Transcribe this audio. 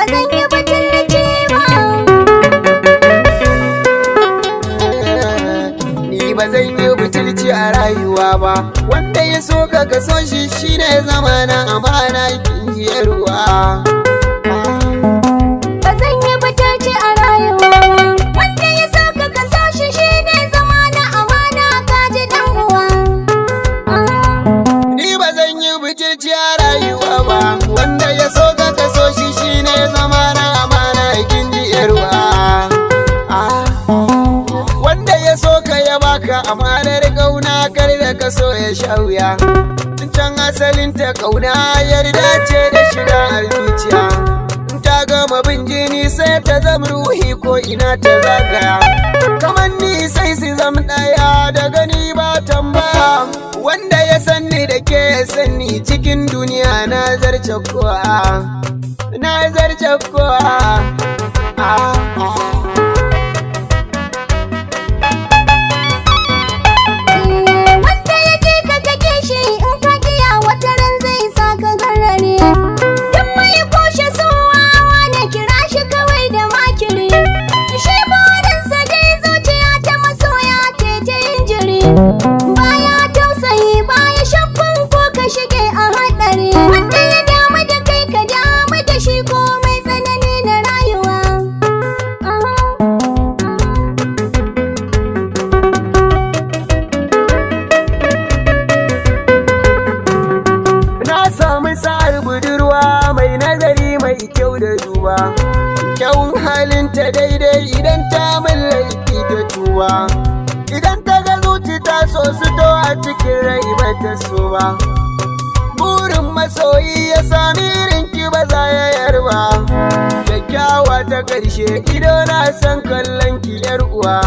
zan yi budulci ba. Ni ba zan yi butulci a rayuwa ba, wanda ya so ka so shi shine zama na amana kin ji ruwa. Ba zan yi budulci a rayuwa ba, wanda ya so ka so shi shine zama na amana ka ji dan uwa. Ni ba zan yi butulci a rayuwa ba, wanda ya so ka so shi shine zama na amana kin ji ruwa. Wanda ya so ka ya baka amanar kauna, kar da ka so ya sha wuya. Can asalin ta kauna yarda ce da shiga a zuciya. Ta gama bin jini sai ta zama ruhi ko ina ta zagaya. Kamar ni sai su zama ɗaya da gani ba tambaya. Wanda ya sanni da ke ya sanni cikin duniya na zarce kowa. Na zarce kowa. Wanda ya je ka kake shi in ka kiya wata ran zai sa ka garare. Duk mai kushe suwawa na kira shi kawai da makiri. Shi burinsa dai zuciya ta masoya ce ta yin jiri. Baya tausayi baya shakkun ko ka shige a haɗari. Wanda ya damu da kai ka damu da shi komai tsanani na rayuwa. Na samu sa'ar budurwa mai nazari mai kyau da duba. Kyawun halinta daidai idan ta min laifi ta tuba. Idan ta ga zuci ta so su to a cikin rai ba ta so ba. Burin masoyi ya sami irinki ba za ya yarba. Kyakkyawa ta ƙarshe ido na san kallon ki yar uwa.